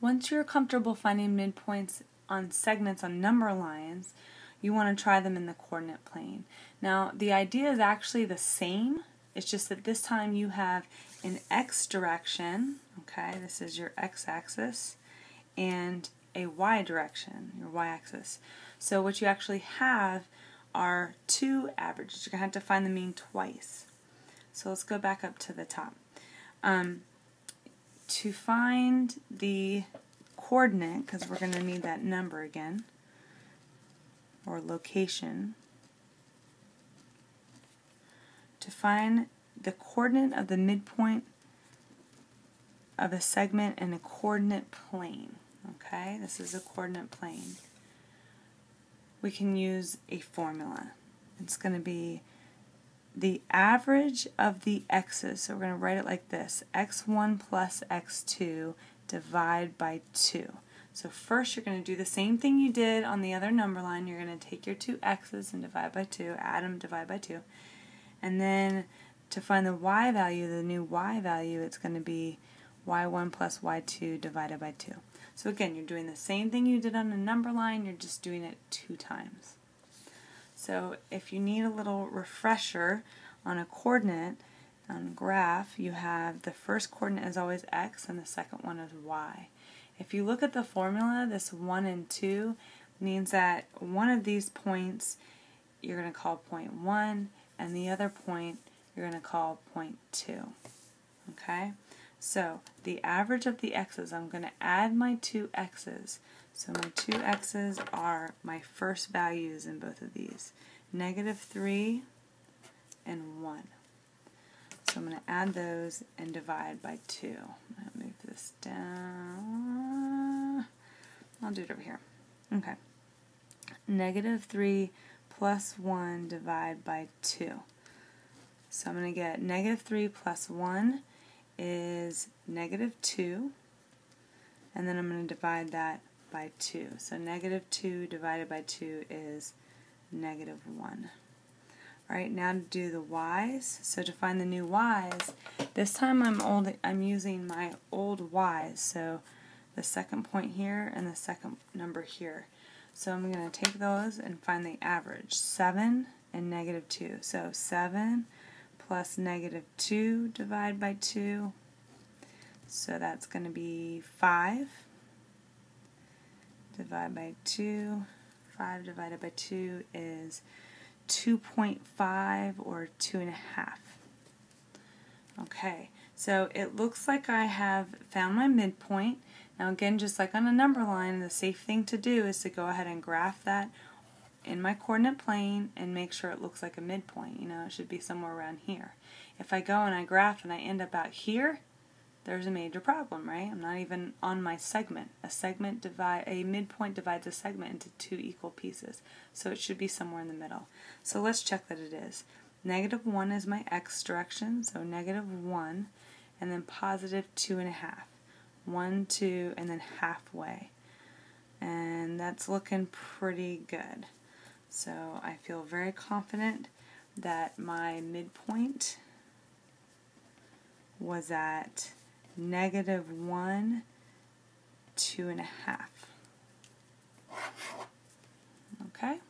Once you're comfortable finding midpoints on segments on number lines, you want to try them in the coordinate plane. Now, the idea is actually the same. It's just that this time you have an x direction, okay, this is your x-axis, and a y direction, your y-axis. So what you actually have are two averages. You're going to have to find the mean twice. So let's go back up to the top. To find the coordinate, because we're going to need that number again, or location, to find the coordinate of the midpoint of a segment in a coordinate plane. Okay, this is a coordinate plane. We can use a formula. It's going to be the average of the x's. So we're going to write it like this: x1 plus x2 divide by 2. So first you're going to do the same thing you did on the other number line. You're going to take your two x's and divide by 2, add them, divide by 2. And then to find the y value, the new y value, it's going to be y1 plus y2 divided by 2. So again, you're doing the same thing you did on a number line, you're just doing it 2 times. So if you need a little refresher on a coordinate, on a graph, you have the first coordinate is always x and the second one is y. If you look at the formula, this 1 and 2 means that one of these points you're going to call point 1 and the other point you're going to call point 2. Okay? So the average of the x's, I'm going to add my two x's. So my two x's are my first values in both of these, -3 and 1. So I'm going to add those and divide by 2. I'm going to move this down. I'll do it over here. Okay. -3 plus 1 divide by 2. So I'm going to get -3 plus 1 is -2, and then I'm going to divide that by 2. So -2 divided by 2 is -1. Alright, now to do the y's. So to find the new y's, this time I'm using my old y's. So the second point here and the second number here. So I'm going to take those and find the average, 7 and -2. So 7 plus -2 divided by 2. So that's going to be 5 divided by 2. 5 divided by 2 is 2.5 or 2.5. Okay, so it looks like I have found my midpoint. Now again, just like on a number line, the safe thing to do is to go ahead and graph that in my coordinate plane and make sure it looks like a midpoint. You know, it should be somewhere around here. If I go and I graph and I end up out here, there's a major problem, right? I'm not even on my segment. A midpoint divides a segment into 2 equal pieces. So it should be somewhere in the middle. So let's check that it is. -1 is my x direction, so -1, and then +2.5. 1, 2, and then halfway. And that's looking pretty good. So I feel very confident that my midpoint was at -1, 2.5. Okay?